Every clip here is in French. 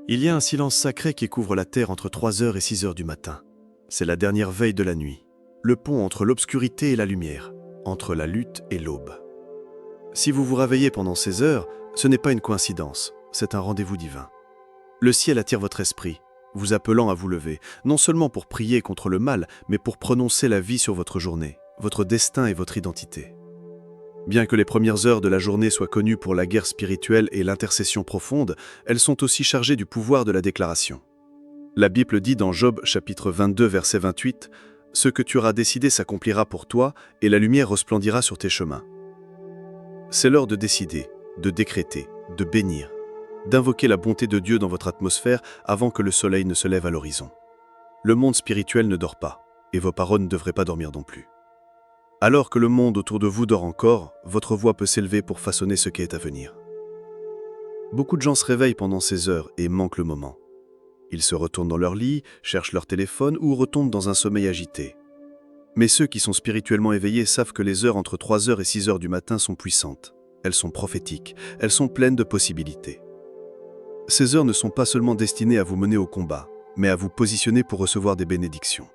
Il y a un silence sacré qui couvre la terre entre 3 heures et 6 heures du matin. C'est la dernière veille de la nuit, le pont entre l'obscurité et la lumière, entre la lutte et l'aube. Si vous vous réveillez pendant ces heures, ce n'est pas une coïncidence, c'est un rendez-vous divin. Le ciel attire votre esprit, vous appelant à vous lever, non seulement pour prier contre le mal, mais pour prononcer la vie sur votre journée, votre destin et votre identité. Bien que les premières heures de la journée soient connues pour la guerre spirituelle et l'intercession profonde, elles sont aussi chargées du pouvoir de la déclaration. La Bible dit dans Job chapitre 22 verset 28 « Ce que tu auras décidé s'accomplira pour toi et la lumière resplendira sur tes chemins ». C'est l'heure de décider, de décréter, de bénir, d'invoquer la bonté de Dieu dans votre atmosphère avant que le soleil ne se lève à l'horizon. Le monde spirituel ne dort pas, et vos paroles ne devraient pas dormir non plus. Alors que le monde autour de vous dort encore, votre voix peut s'élever pour façonner ce qui est à venir. Beaucoup de gens se réveillent pendant ces heures et manquent le moment. Ils se retournent dans leur lit, cherchent leur téléphone ou retombent dans un sommeil agité. Mais ceux qui sont spirituellement éveillés savent que les heures entre 3 heures et 6 heures du matin sont puissantes. Elles sont prophétiques, elles sont pleines de possibilités. Ces heures ne sont pas seulement destinées à vous mener au combat, mais à vous positionner pour recevoir des bénédictions.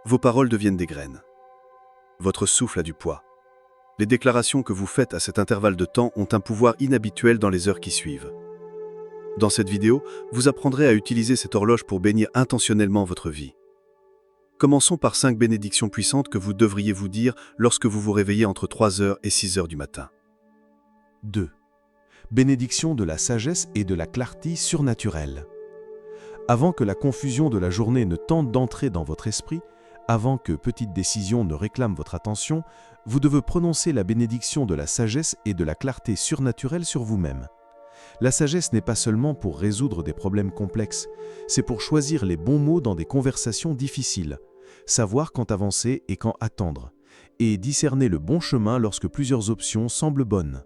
Vos paroles deviennent des graines. Votre souffle a du poids. Les déclarations que vous faites à cet intervalle de temps ont un pouvoir inhabituel dans les heures qui suivent. Dans cette vidéo, vous apprendrez à utiliser cette horloge pour bénir intentionnellement votre vie. Commençons par 5 bénédictions puissantes que vous devriez vous dire lorsque vous vous réveillez entre 3 heures et 6 heures du matin. 2. Bénédiction de la sagesse et de la clarté surnaturelle. Avant que la confusion de la journée ne tente d'entrer dans votre esprit, avant que petite décision ne réclame votre attention, vous devez prononcer la bénédiction de la sagesse et de la clarté surnaturelle sur vous-même. La sagesse n'est pas seulement pour résoudre des problèmes complexes, c'est pour choisir les bons mots dans des conversations difficiles, savoir quand avancer et quand attendre, et discerner le bon chemin lorsque plusieurs options semblent bonnes.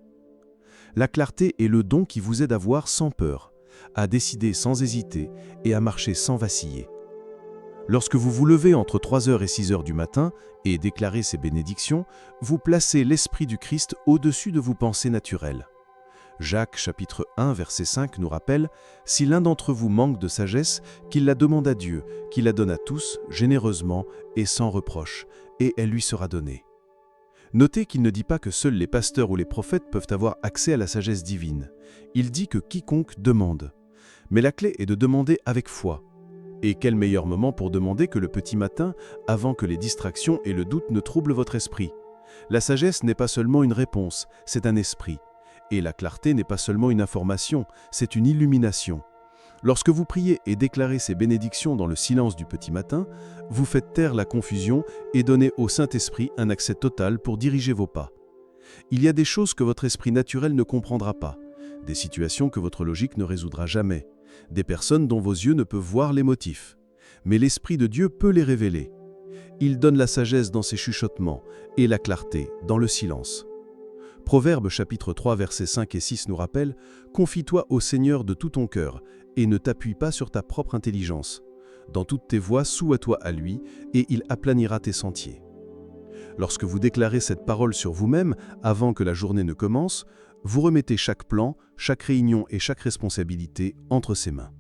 La clarté est le don qui vous aide à voir sans peur, à décider sans hésiter et à marcher sans vaciller. Lorsque vous vous levez entre 3 heures et 6 heures du matin et déclarez ces bénédictions, vous placez l'Esprit du Christ au-dessus de vos pensées naturelles. Jacques chapitre 1 verset 5 nous rappelle « Si l'un d'entre vous manque de sagesse, qu'il la demande à Dieu, qu'il la donne à tous, généreusement et sans reproche, et elle lui sera donnée. » Notez qu'il ne dit pas que seuls les pasteurs ou les prophètes peuvent avoir accès à la sagesse divine. Il dit que quiconque demande. Mais la clé est de demander avec foi. Et quel meilleur moment pour demander que le petit matin, avant que les distractions et le doute ne troublent votre esprit. La sagesse n'est pas seulement une réponse, c'est un esprit. Et la clarté n'est pas seulement une information, c'est une illumination. Lorsque vous priez et déclarez ces bénédictions dans le silence du petit matin, vous faites taire la confusion et donnez au Saint-Esprit un accès total pour diriger vos pas. Il y a des choses que votre esprit naturel ne comprendra pas, des situations que votre logique ne résoudra jamais, des personnes dont vos yeux ne peuvent voir les motifs. Mais l'Esprit de Dieu peut les révéler. Il donne la sagesse dans ses chuchotements et la clarté dans le silence. Proverbes chapitre 3 versets 5 et 6 nous rappelle « Confie-toi au Seigneur de tout ton cœur et ne t'appuie pas sur ta propre intelligence. Dans toutes tes voies, soue-toi à lui et il aplanira tes sentiers. » Lorsque vous déclarez cette parole sur vous-même avant que la journée ne commence, vous remettez chaque plan, chaque réunion et chaque responsabilité entre ses mains.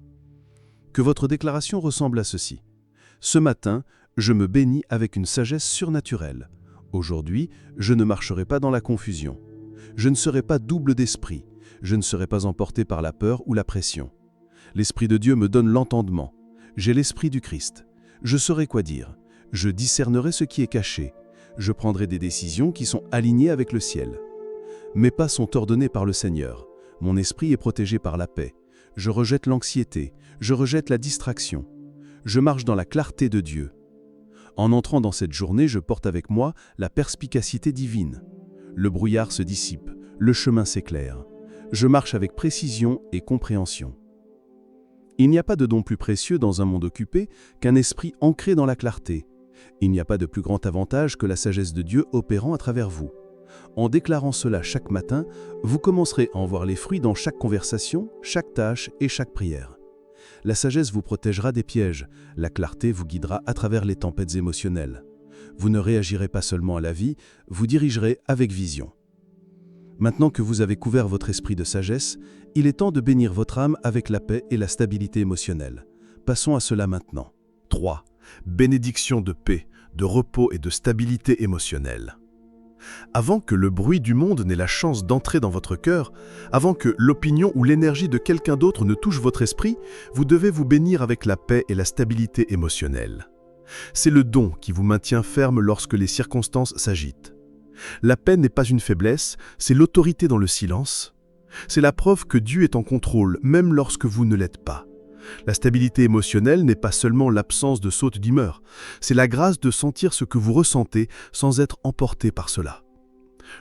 Que votre déclaration ressemble à ceci. Ce matin, je me bénis avec une sagesse surnaturelle. Aujourd'hui, je ne marcherai pas dans la confusion. Je ne serai pas double d'esprit. Je ne serai pas emporté par la peur ou la pression. L'Esprit de Dieu me donne l'entendement. J'ai l'Esprit du Christ. Je saurai quoi dire. Je discernerai ce qui est caché. Je prendrai des décisions qui sont alignées avec le ciel. Mes pas sont ordonnés par le Seigneur. Mon esprit est protégé par la paix. Je rejette l'anxiété. Je rejette la distraction. Je marche dans la clarté de Dieu. En entrant dans cette journée, je porte avec moi la perspicacité divine. Le brouillard se dissipe, le chemin s'éclaire. Je marche avec précision et compréhension. Il n'y a pas de don plus précieux dans un monde occupé qu'un esprit ancré dans la clarté. Il n'y a pas de plus grand avantage que la sagesse de Dieu opérant à travers vous. En déclarant cela chaque matin, vous commencerez à en voir les fruits dans chaque conversation, chaque tâche et chaque prière. La sagesse vous protégera des pièges, la clarté vous guidera à travers les tempêtes émotionnelles. Vous ne réagirez pas seulement à la vie, vous dirigerez avec vision. Maintenant que vous avez couvert votre esprit de sagesse, il est temps de bénir votre âme avec la paix et la stabilité émotionnelle. Passons à cela maintenant. 3. Bénédiction de paix, de repos et de stabilité émotionnelle. Avant que le bruit du monde n'ait la chance d'entrer dans votre cœur, avant que l'opinion ou l'énergie de quelqu'un d'autre ne touche votre esprit, vous devez vous bénir avec la paix et la stabilité émotionnelle. C'est le don qui vous maintient ferme lorsque les circonstances s'agitent. La paix n'est pas une faiblesse, c'est l'autorité dans le silence. C'est la preuve que Dieu est en contrôle, même lorsque vous ne l'êtes pas. La stabilité émotionnelle n'est pas seulement l'absence de saute d'humeur, c'est la grâce de sentir ce que vous ressentez sans être emporté par cela.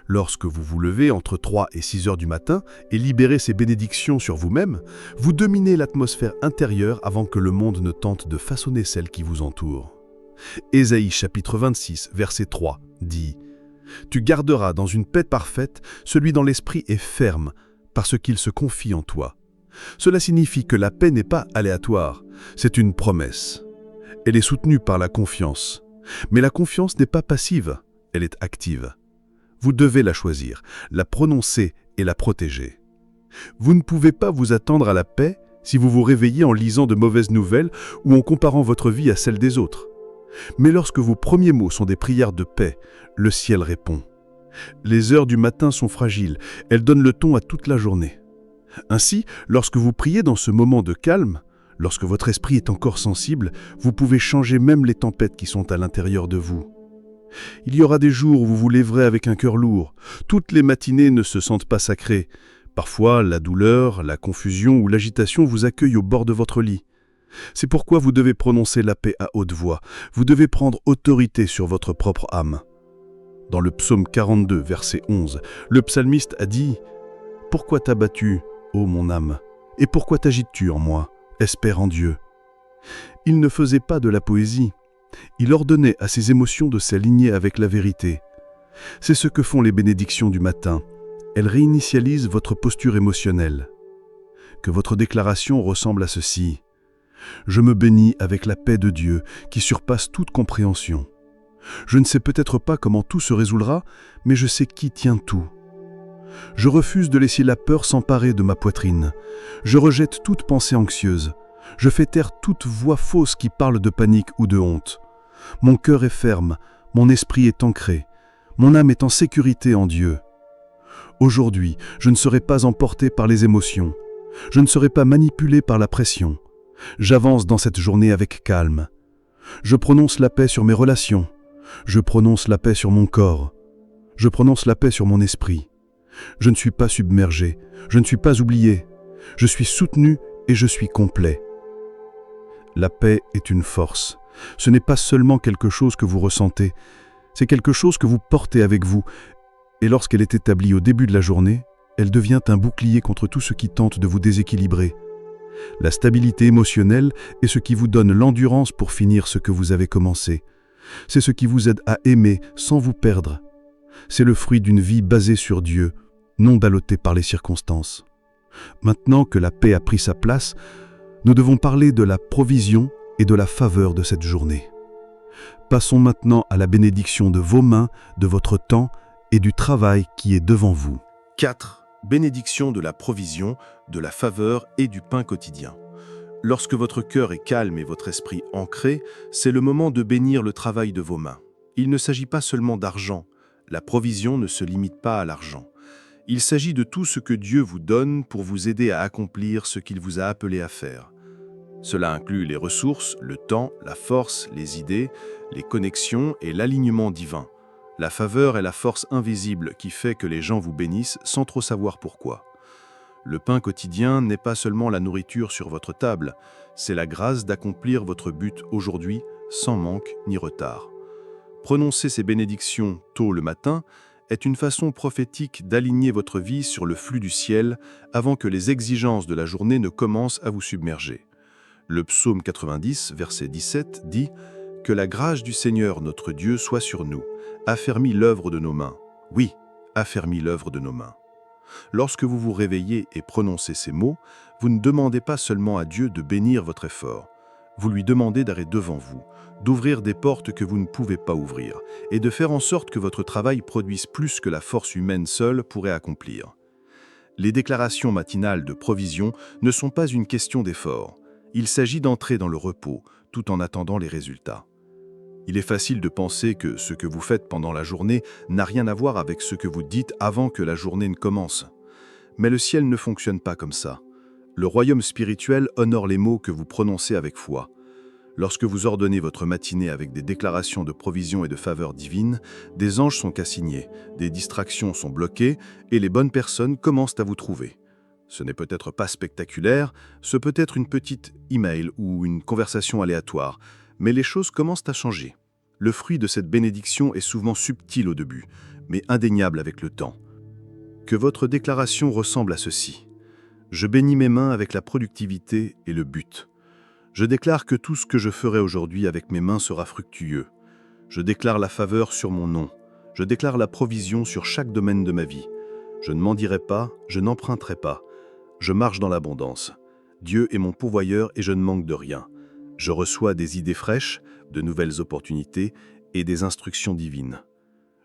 Lorsque vous vous levez entre 3 et 6 heures du matin et libérez ces bénédictions sur vous-même, vous dominez l'atmosphère intérieure avant que le monde ne tente de façonner celle qui vous entoure. Ésaïe chapitre 26, verset 3 dit « Tu garderas dans une paix parfaite celui dont l'esprit est ferme, parce qu'il se confie en toi. » Cela signifie que la paix n'est pas aléatoire, c'est une promesse. Elle est soutenue par la confiance. Mais la confiance n'est pas passive, elle est active. Vous devez la choisir, la prononcer et la protéger. Vous ne pouvez pas vous attendre à la paix si vous vous réveillez en lisant de mauvaises nouvelles ou en comparant votre vie à celle des autres. Mais lorsque vos premiers mots sont des prières de paix, le ciel répond. Les heures du matin sont fragiles, elles donnent le ton à toute la journée. Ainsi, lorsque vous priez dans ce moment de calme, lorsque votre esprit est encore sensible, vous pouvez changer même les tempêtes qui sont à l'intérieur de vous. Il y aura des jours où vous vous lèverez avec un cœur lourd. Toutes les matinées ne se sentent pas sacrées. Parfois, la douleur, la confusion ou l'agitation vous accueillent au bord de votre lit. C'est pourquoi vous devez prononcer la paix à haute voix. Vous devez prendre autorité sur votre propre âme. Dans le psaume 42, verset 11, le psalmiste a dit « Pourquoi t'as battu, ô mon âme, et pourquoi t'agites-tu en moi? Espère en Dieu. » Il ne faisait pas de la poésie. Il ordonnait à ses émotions de s'aligner avec la vérité. C'est ce que font les bénédictions du matin. Elles réinitialisent votre posture émotionnelle. Que votre déclaration ressemble à ceci. Je me bénis avec la paix de Dieu qui surpasse toute compréhension. Je ne sais peut-être pas comment tout se résoudra, mais je sais qui tient tout. Je refuse de laisser la peur s'emparer de ma poitrine. Je rejette toute pensée anxieuse. Je fais taire toute voix fausse qui parle de panique ou de honte. Mon cœur est ferme, mon esprit est ancré, mon âme est en sécurité en Dieu. Aujourd'hui, je ne serai pas emporté par les émotions. Je ne serai pas manipulé par la pression. J'avance dans cette journée avec calme. Je prononce la paix sur mes relations. Je prononce la paix sur mon corps. Je prononce la paix sur mon esprit. Je ne suis pas submergé. Je ne suis pas oublié. Je suis soutenu et je suis complet. La paix est une force. Ce n'est pas seulement quelque chose que vous ressentez, c'est quelque chose que vous portez avec vous. Et lorsqu'elle est établie au début de la journée, elle devient un bouclier contre tout ce qui tente de vous déséquilibrer. La stabilité émotionnelle est ce qui vous donne l'endurance pour finir ce que vous avez commencé. C'est ce qui vous aide à aimer sans vous perdre. C'est le fruit d'une vie basée sur Dieu, non ballottée par les circonstances. Maintenant que la paix a pris sa place, nous devons parler de la provision et de la faveur de cette journée. Passons maintenant à la bénédiction de vos mains, de votre temps et du travail qui est devant vous. 4. Bénédiction de la provision, de la faveur et du pain quotidien. Lorsque votre cœur est calme et votre esprit ancré, c'est le moment de bénir le travail de vos mains. Il ne s'agit pas seulement d'argent. La provision ne se limite pas à l'argent. Il s'agit de tout ce que Dieu vous donne pour vous aider à accomplir ce qu'il vous a appelé à faire. Cela inclut les ressources, le temps, la force, les idées, les connexions et l'alignement divin. La faveur est la force invisible qui fait que les gens vous bénissent sans trop savoir pourquoi. Le pain quotidien n'est pas seulement la nourriture sur votre table, c'est la grâce d'accomplir votre but aujourd'hui sans manque ni retard. Prononcer ces bénédictions tôt le matin est une façon prophétique d'aligner votre vie sur le flux du ciel avant que les exigences de la journée ne commencent à vous submerger. Le psaume 90, verset 17, dit « Que la grâce du Seigneur notre Dieu soit sur nous, affermis l'œuvre de nos mains. » Oui, affermis l'œuvre de nos mains. Lorsque vous vous réveillez et prononcez ces mots, vous ne demandez pas seulement à Dieu de bénir votre effort. Vous lui demandez d'arrêter devant vous, d'ouvrir des portes que vous ne pouvez pas ouvrir, et de faire en sorte que votre travail produise plus que la force humaine seule pourrait accomplir. Les déclarations matinales de provision ne sont pas une question d'effort. Il s'agit d'entrer dans le repos, tout en attendant les résultats. Il est facile de penser que ce que vous faites pendant la journée n'a rien à voir avec ce que vous dites avant que la journée ne commence. Mais le ciel ne fonctionne pas comme ça. Le royaume spirituel honore les mots que vous prononcez avec foi. Lorsque vous ordonnez votre matinée avec des déclarations de provision et de faveur divine, des anges sont assignés, des distractions sont bloquées et les bonnes personnes commencent à vous trouver. Ce n'est peut-être pas spectaculaire, ce peut être une petite email ou une conversation aléatoire, mais les choses commencent à changer. Le fruit de cette bénédiction est souvent subtil au début, mais indéniable avec le temps. Que votre déclaration ressemble à ceci. Je bénis mes mains avec la productivité et le but. Je déclare que tout ce que je ferai aujourd'hui avec mes mains sera fructueux. Je déclare la faveur sur mon nom. Je déclare la provision sur chaque domaine de ma vie. Je ne mendirai pas, je n'emprunterai pas. Je marche dans l'abondance. Dieu est mon pourvoyeur et je ne manque de rien. Je reçois des idées fraîches, de nouvelles opportunités et des instructions divines.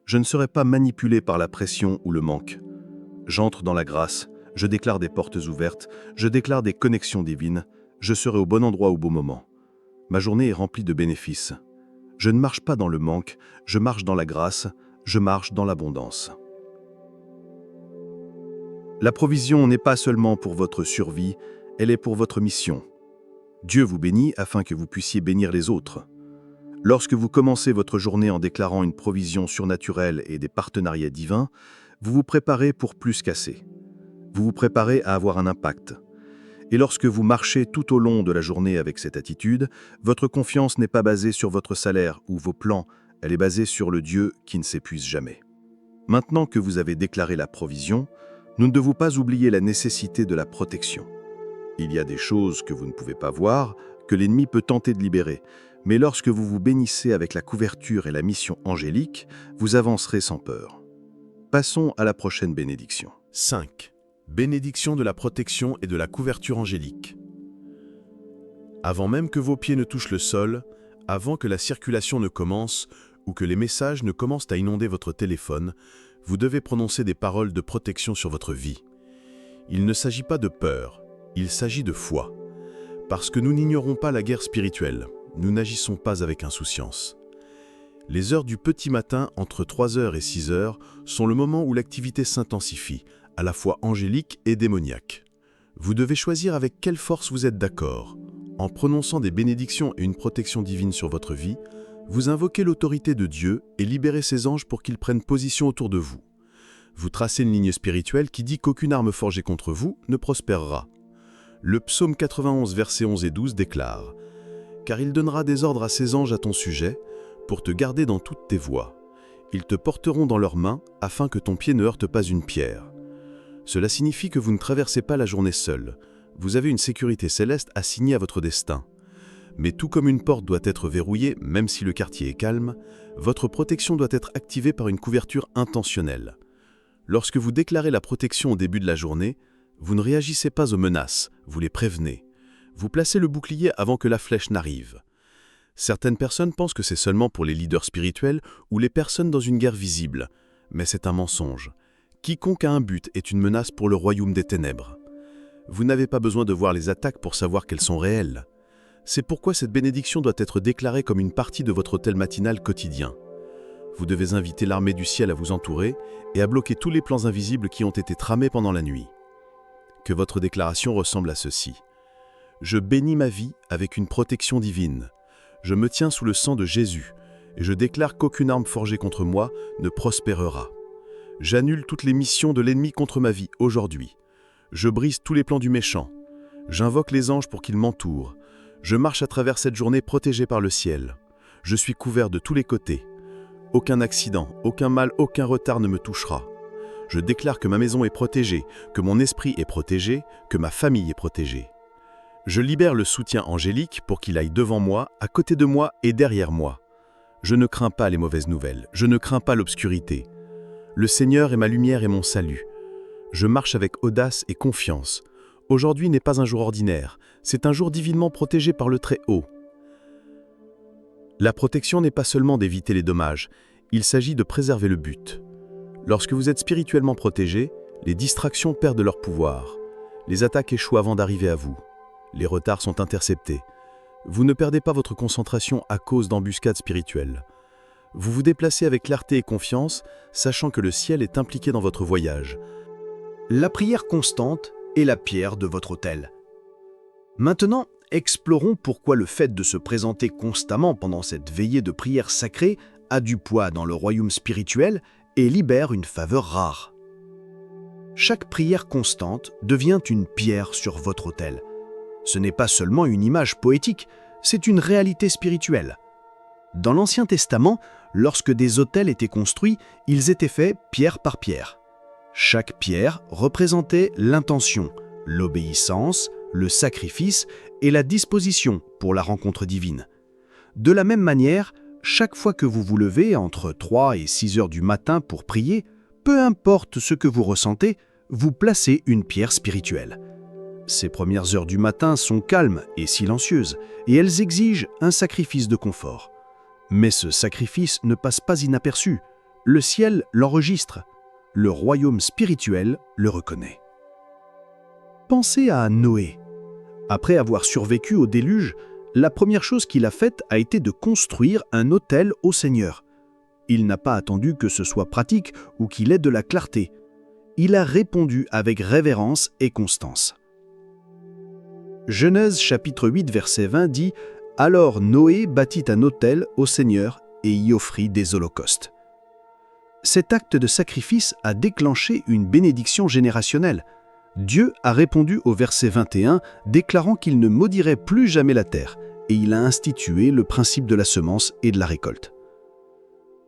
Je ne serai pas manipulé par la pression ou le manque. J'entre dans la grâce, je déclare des portes ouvertes, je déclare des connexions divines. Je serai au bon endroit au bon moment. Ma journée est remplie de bénéfices. Je ne marche pas dans le manque, je marche dans la grâce, je marche dans l'abondance. La provision n'est pas seulement pour votre survie, elle est pour votre mission. Dieu vous bénit afin que vous puissiez bénir les autres. Lorsque vous commencez votre journée en déclarant une provision surnaturelle et des partenariats divins, vous vous préparez pour plus qu'assez. Vous vous préparez à avoir un impact. Et lorsque vous marchez tout au long de la journée avec cette attitude, votre confiance n'est pas basée sur votre salaire ou vos plans, elle est basée sur le Dieu qui ne s'épuise jamais. Maintenant que vous avez déclaré la provision, nous ne devons pas oublier la nécessité de la protection. Il y a des choses que vous ne pouvez pas voir, que l'ennemi peut tenter de libérer, mais lorsque vous vous bénissez avec la couverture et la mission angélique, vous avancerez sans peur. Passons à la prochaine bénédiction. 5. Bénédiction de la protection et de la couverture angélique. Avant même que vos pieds ne touchent le sol, avant que la circulation ne commence ou que les messages ne commencent à inonder votre téléphone, vous devez prononcer des paroles de protection sur votre vie. Il ne s'agit pas de peur, il s'agit de foi. Parce que nous n'ignorons pas la guerre spirituelle, nous n'agissons pas avec insouciance. Les heures du petit matin entre 3h et 6h sont le moment où l'activité s'intensifie, à la fois angélique et démoniaque. Vous devez choisir avec quelle force vous êtes d'accord. En prononçant des bénédictions et une protection divine sur votre vie, vous invoquez l'autorité de Dieu et libérez ses anges pour qu'ils prennent position autour de vous. Vous tracez une ligne spirituelle qui dit qu'aucune arme forgée contre vous ne prospérera. Le psaume 91, versets 11 et 12 déclare « Car il donnera des ordres à ses anges à ton sujet, pour te garder dans toutes tes voies. Ils te porteront dans leurs mains, afin que ton pied ne heurte pas une pierre. » Cela signifie que vous ne traversez pas la journée seul. Vous avez une sécurité céleste assignée à votre destin. Mais tout comme une porte doit être verrouillée, même si le quartier est calme, votre protection doit être activée par une couverture intentionnelle. Lorsque vous déclarez la protection au début de la journée, vous ne réagissez pas aux menaces, vous les prévenez. Vous placez le bouclier avant que la flèche n'arrive. Certaines personnes pensent que c'est seulement pour les leaders spirituels ou les personnes dans une guerre visible, mais c'est un mensonge. Quiconque a un but est une menace pour le royaume des ténèbres. Vous n'avez pas besoin de voir les attaques pour savoir qu'elles sont réelles. C'est pourquoi cette bénédiction doit être déclarée comme une partie de votre autel matinal quotidien. Vous devez inviter l'armée du ciel à vous entourer et à bloquer tous les plans invisibles qui ont été tramés pendant la nuit. Que votre déclaration ressemble à ceci. Je bénis ma vie avec une protection divine. Je me tiens sous le sang de Jésus et je déclare qu'aucune arme forgée contre moi ne prospérera. J'annule toutes les missions de l'ennemi contre ma vie aujourd'hui. Je brise tous les plans du méchant. J'invoque les anges pour qu'ils m'entourent. Je marche à travers cette journée protégée par le ciel. Je suis couvert de tous les côtés. Aucun accident, aucun mal, aucun retard ne me touchera. Je déclare que ma maison est protégée, que mon esprit est protégé, que ma famille est protégée. Je libère le soutien angélique pour qu'il aille devant moi, à côté de moi et derrière moi. Je ne crains pas les mauvaises nouvelles, je ne crains pas l'obscurité. Le Seigneur est ma lumière et mon salut. Je marche avec audace et confiance. Aujourd'hui n'est pas un jour ordinaire, c'est un jour divinement protégé par le Très-Haut. La protection n'est pas seulement d'éviter les dommages, il s'agit de préserver le but. Lorsque vous êtes spirituellement protégé, les distractions perdent leur pouvoir. Les attaques échouent avant d'arriver à vous. Les retards sont interceptés. Vous ne perdez pas votre concentration à cause d'embuscades spirituelles. Vous vous déplacez avec clarté et confiance, sachant que le ciel est impliqué dans votre voyage. La prière constante est la pierre de votre autel. Maintenant, explorons pourquoi le fait de se présenter constamment pendant cette veillée de prière sacrée a du poids dans le royaume spirituel et libère une faveur rare. Chaque prière constante devient une pierre sur votre autel. Ce n'est pas seulement une image poétique, c'est une réalité spirituelle. Dans l'Ancien Testament, lorsque des autels étaient construits, ils étaient faits pierre par pierre. Chaque pierre représentait l'intention, l'obéissance, le sacrifice et la disposition pour la rencontre divine. De la même manière, chaque fois que vous vous levez entre 3 et 6 heures du matin pour prier, peu importe ce que vous ressentez, vous placez une pierre spirituelle. Ces premières heures du matin sont calmes et silencieuses, et elles exigent un sacrifice de confort. Mais ce sacrifice ne passe pas inaperçu. Le ciel l'enregistre. Le royaume spirituel le reconnaît. Pensez à Noé. Après avoir survécu au déluge, la première chose qu'il a faite a été de construire un autel au Seigneur. Il n'a pas attendu que ce soit pratique ou qu'il ait de la clarté. Il a répondu avec révérence et constance. Genèse chapitre 8 verset 20 dit « Alors Noé bâtit un autel au Seigneur et y offrit des holocaustes. » Cet acte de sacrifice a déclenché une bénédiction générationnelle. Dieu a répondu au verset 21, déclarant qu'il ne maudirait plus jamais la terre, et il a institué le principe de la semence et de la récolte.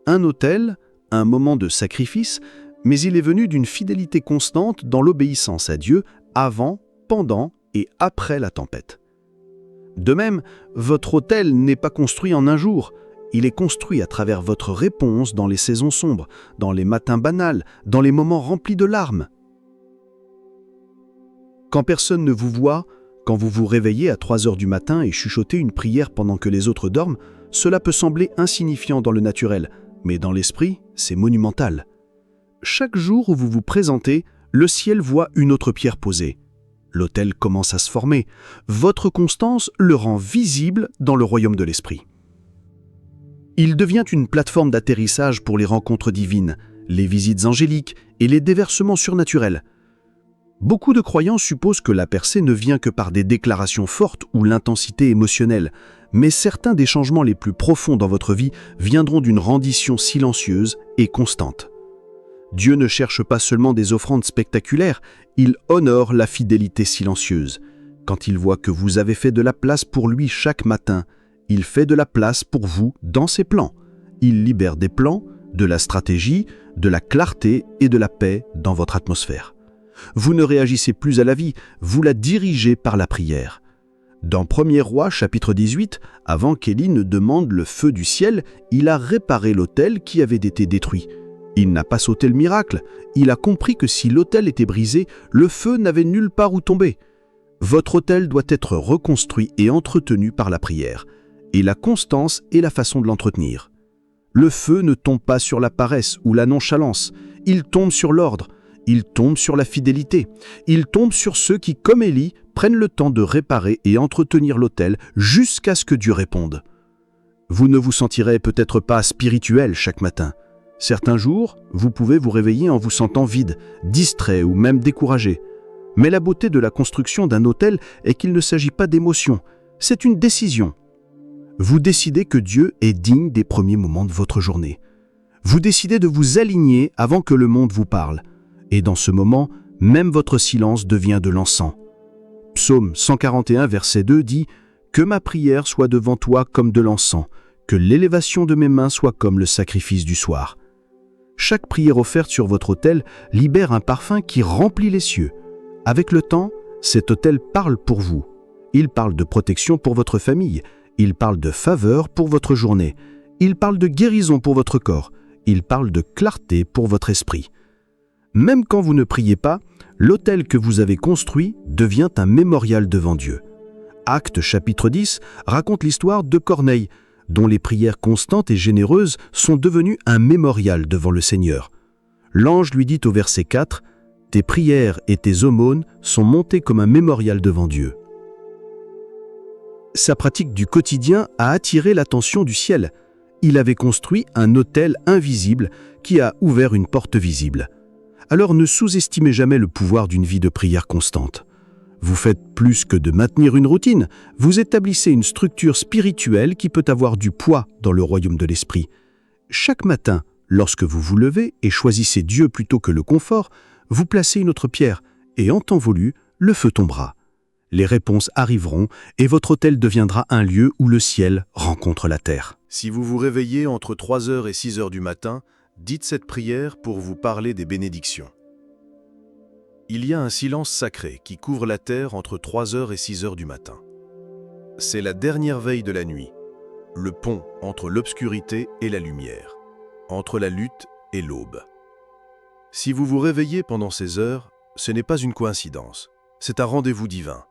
Un autel, un moment de sacrifice, mais il est venu d'une fidélité constante dans l'obéissance à Dieu avant, pendant et après la tempête. De même, votre autel n'est pas construit en un jour. Il est construit à travers votre réponse dans les saisons sombres, dans les matins banals, dans les moments remplis de larmes. Quand personne ne vous voit, quand vous vous réveillez à 3 heures du matin et chuchotez une prière pendant que les autres dorment, cela peut sembler insignifiant dans le naturel, mais dans l'esprit, c'est monumental. Chaque jour où vous vous présentez, le ciel voit une autre pierre posée. L'autel commence à se former. Votre constance le rend visible dans le royaume de l'esprit. Il devient une plateforme d'atterrissage pour les rencontres divines, les visites angéliques et les déversements surnaturels. Beaucoup de croyants supposent que la percée ne vient que par des déclarations fortes ou l'intensité émotionnelle, mais certains des changements les plus profonds dans votre vie viendront d'une rendition silencieuse et constante. Dieu ne cherche pas seulement des offrandes spectaculaires, il honore la fidélité silencieuse. Quand il voit que vous avez fait de la place pour lui chaque matin, il fait de la place pour vous dans ses plans. Il libère des plans, de la stratégie, de la clarté et de la paix dans votre atmosphère. Vous ne réagissez plus à la vie, vous la dirigez par la prière. Dans 1er Roi, chapitre 18, avant qu'Élie ne demande le feu du ciel, il a réparé l'autel qui avait été détruit. Il n'a pas sauté le miracle, il a compris que si l'autel était brisé, le feu n'avait nulle part où tomber. Votre autel doit être reconstruit et entretenu par la prière, et la constance est la façon de l'entretenir. Le feu ne tombe pas sur la paresse ou la nonchalance, il tombe sur l'ordre, il tombe sur la fidélité, il tombe sur ceux qui, comme Élie, prennent le temps de réparer et entretenir l'autel jusqu'à ce que Dieu réponde. Vous ne vous sentirez peut-être pas spirituel chaque matin. Certains jours, vous pouvez vous réveiller en vous sentant vide, distrait ou même découragé. Mais la beauté de la construction d'un autel est qu'il ne s'agit pas d'émotion, c'est une décision. Vous décidez que Dieu est digne des premiers moments de votre journée. Vous décidez de vous aligner avant que le monde vous parle. Et dans ce moment, même votre silence devient de l'encens. Psaume 141, verset 2 dit « Que ma prière soit devant toi comme de l'encens, que l'élévation de mes mains soit comme le sacrifice du soir. » Chaque prière offerte sur votre autel libère un parfum qui remplit les cieux. Avec le temps, cet autel parle pour vous. Il parle de protection pour votre famille. Il parle de faveur pour votre journée. Il parle de guérison pour votre corps. Il parle de clarté pour votre esprit. Même quand vous ne priez pas, l'autel que vous avez construit devient un mémorial devant Dieu. Actes chapitre 10 raconte l'histoire de Corneille. dont les prières constantes et généreuses sont devenues un mémorial devant le Seigneur. L'ange lui dit au verset 4 « Tes prières et tes aumônes sont montées comme un mémorial devant Dieu. » Sa pratique du quotidien a attiré l'attention du ciel. Il avait construit un autel invisible qui a ouvert une porte visible. Alors ne sous-estimez jamais le pouvoir d'une vie de prière constante. Vous faites plus que de maintenir une routine, vous établissez une structure spirituelle qui peut avoir du poids dans le royaume de l'esprit. Chaque matin, lorsque vous vous levez et choisissez Dieu plutôt que le confort, vous placez une autre pierre et en temps voulu, le feu tombera. Les réponses arriveront et votre autel deviendra un lieu où le ciel rencontre la terre. Si vous vous réveillez entre 3h et 6h du matin, dites cette prière pour vous parler des bénédictions. Il y a un silence sacré qui couvre la terre entre 3h et 6h du matin. C'est la dernière veille de la nuit, le pont entre l'obscurité et la lumière, entre la lutte et l'aube. Si vous vous réveillez pendant ces heures, ce n'est pas une coïncidence, c'est un rendez-vous divin.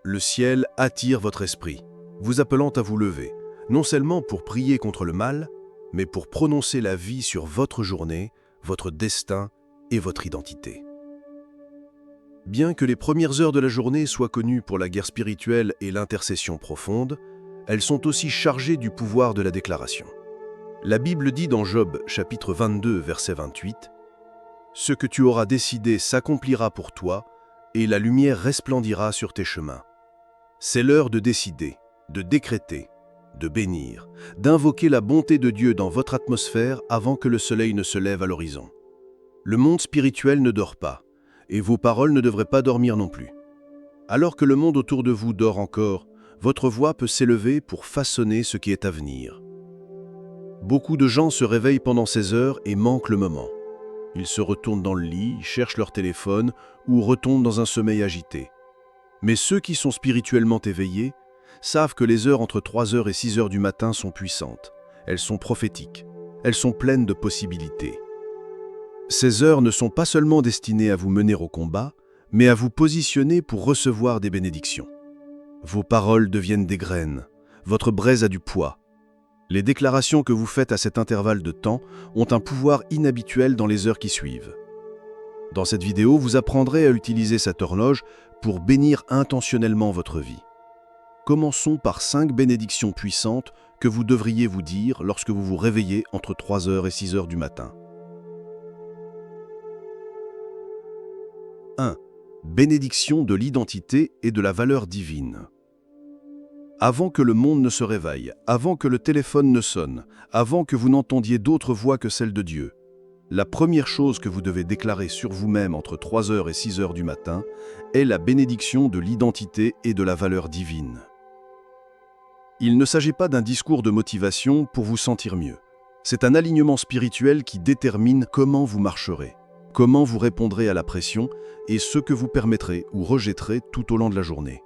Le ciel attire votre esprit, vous appelant à vous lever, non seulement pour prier contre le mal, mais pour prononcer la vie sur votre journée, votre destin et votre identité. Bien que les premières heures de la journée soient connues pour la guerre spirituelle et l'intercession profonde, elles sont aussi chargées du pouvoir de la déclaration. La Bible dit dans Job, chapitre 22, verset 28, « Ce que tu auras décidé s'accomplira pour toi, et la lumière resplendira sur tes chemins. » C'est l'heure de décider, de décréter, de bénir, d'invoquer la bonté de Dieu dans votre atmosphère avant que le soleil ne se lève à l'horizon. Le monde spirituel ne dort pas, et vos paroles ne devraient pas dormir non plus. Alors que le monde autour de vous dort encore, votre voix peut s'élever pour façonner ce qui est à venir. Beaucoup de gens se réveillent pendant ces heures et manquent le moment. Ils se retournent dans le lit, cherchent leur téléphone ou retombent dans un sommeil agité. Mais ceux qui sont spirituellement éveillés savent que les heures entre 3h et 6h du matin sont puissantes. Elles sont prophétiques. Elles sont pleines de possibilités. Ces heures ne sont pas seulement destinées à vous mener au combat, mais à vous positionner pour recevoir des bénédictions. Vos paroles deviennent des graines. Votre braise a du poids. Les déclarations que vous faites à cet intervalle de temps ont un pouvoir inhabituel dans les heures qui suivent. Dans cette vidéo, vous apprendrez à utiliser cette horloge pour bénir intentionnellement votre vie. Commençons par 5 bénédictions puissantes que vous devriez vous dire lorsque vous vous réveillez entre 3h et 6h du matin. 1. Bénédiction de l'identité et de la valeur divine. Avant que le monde ne se réveille, avant que le téléphone ne sonne, avant que vous n'entendiez d'autre voix que celle de Dieu, la première chose que vous devez déclarer sur vous-même entre 3h et 6h du matin est la bénédiction de l'identité et de la valeur divine. Il ne s'agit pas d'un discours de motivation pour vous sentir mieux. C'est un alignement spirituel qui détermine comment vous marcherez, comment vous répondrez à la pression et ce que vous permettrez ou rejetterez tout au long de la journée.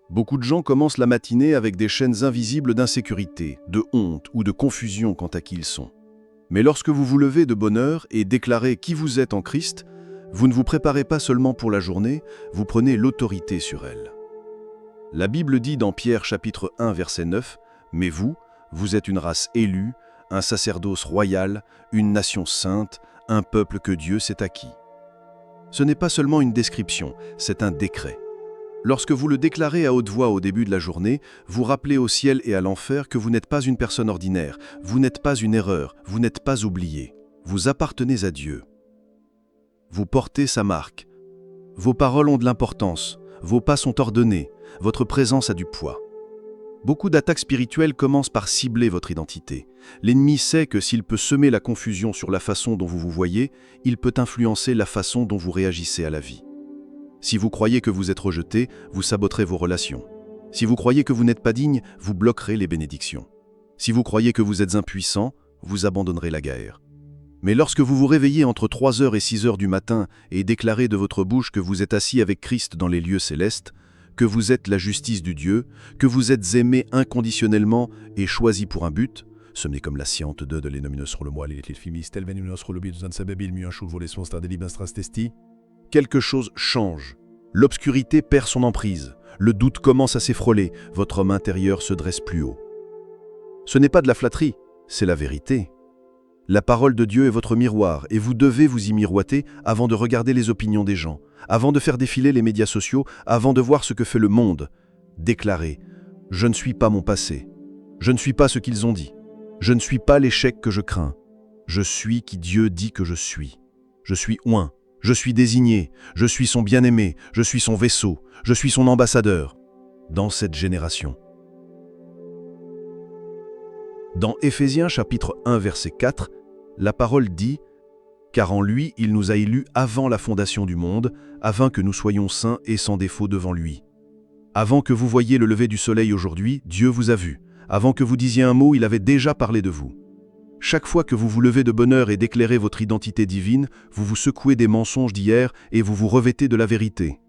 Beaucoup de gens commencent la matinée avec des chaînes invisibles d'insécurité, de honte ou de confusion quant à qui ils sont. Mais lorsque vous vous levez de bonne heure et déclarez qui vous êtes en Christ, vous ne vous préparez pas seulement pour la journée, vous prenez l'autorité sur elle. La Bible dit dans Pierre chapitre 1 verset 9, « Mais vous, vous êtes une race élue, un sacerdoce royal, une nation sainte, un peuple que Dieu s'est acquis. » Ce n'est pas seulement une description, c'est un décret. Lorsque vous le déclarez à haute voix au début de la journée, vous rappelez au ciel et à l'enfer que vous n'êtes pas une personne ordinaire, vous n'êtes pas une erreur, vous n'êtes pas oublié. Vous appartenez à Dieu. Vous portez sa marque. Vos paroles ont de l'importance, vos pas sont ordonnés, votre présence a du poids. Beaucoup d'attaques spirituelles commencent par cibler votre identité. L'ennemi sait que s'il peut semer la confusion sur la façon dont vous vous voyez, il peut influencer la façon dont vous réagissez à la vie. Si vous croyez que vous êtes rejeté, vous saboterez vos relations. Si vous croyez que vous n'êtes pas digne, vous bloquerez les bénédictions. Si vous croyez que vous êtes impuissant, vous abandonnerez la guerre. Mais lorsque vous vous réveillez entre 3h et 6h du matin et déclarez de votre bouche que vous êtes assis avec Christ dans les lieux célestes, que vous êtes la justice du Dieu, que vous êtes aimé inconditionnellement et choisi pour un but, semé comme la sciente de l'énominos sur le moelle et les filmis tel venunos sur le bit de sababil mu un chou voler son star delibastras testi. Quelque chose change. L'obscurité perd son emprise. Le doute commence à s'effroler. Votre homme intérieur se dresse plus haut. Ce n'est pas de la flatterie, c'est la vérité. La parole de Dieu est votre miroir et vous devez vous y miroiter avant de regarder les opinions des gens, avant de faire défiler les médias sociaux, avant de voir ce que fait le monde. Déclarez « Je ne suis pas mon passé. Je ne suis pas ce qu'ils ont dit. Je ne suis pas l'échec que je crains. Je suis qui Dieu dit que je suis. Je suis oint. Je suis désigné. Je suis son bien-aimé. Je suis son vaisseau. Je suis son ambassadeur. Dans cette génération. » Dans Éphésiens chapitre 1 verset 4, la parole dit « Car en lui, il nous a élus avant la fondation du monde, afin que nous soyons saints et sans défaut devant lui. » Avant que vous voyiez le lever du soleil aujourd'hui, Dieu vous a vu. Avant que vous disiez un mot, il avait déjà parlé de vous. Chaque fois que vous vous levez de bonne heure et d'éclairer votre identité divine, vous vous secouez des mensonges d'hier et vous vous revêtez de la vérité.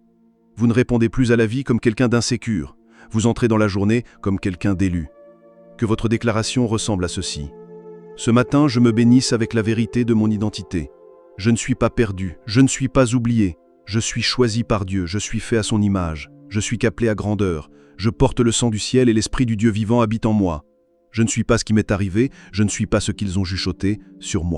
Vous ne répondez plus à la vie comme quelqu'un d'insécure. Vous entrez dans la journée comme quelqu'un d'élu. Que votre déclaration ressemble à ceci. Ce matin, je me bénisse avec la vérité de mon identité. Je ne suis pas perdu, je ne suis pas oublié. Je suis choisi par Dieu, je suis fait à son image. Je suis qu'appelé à grandeur. Je porte le sang du ciel et l'esprit du Dieu vivant habite en moi. Je ne suis pas ce qui m'est arrivé, je ne suis pas ce qu'ils ont juchoté sur moi.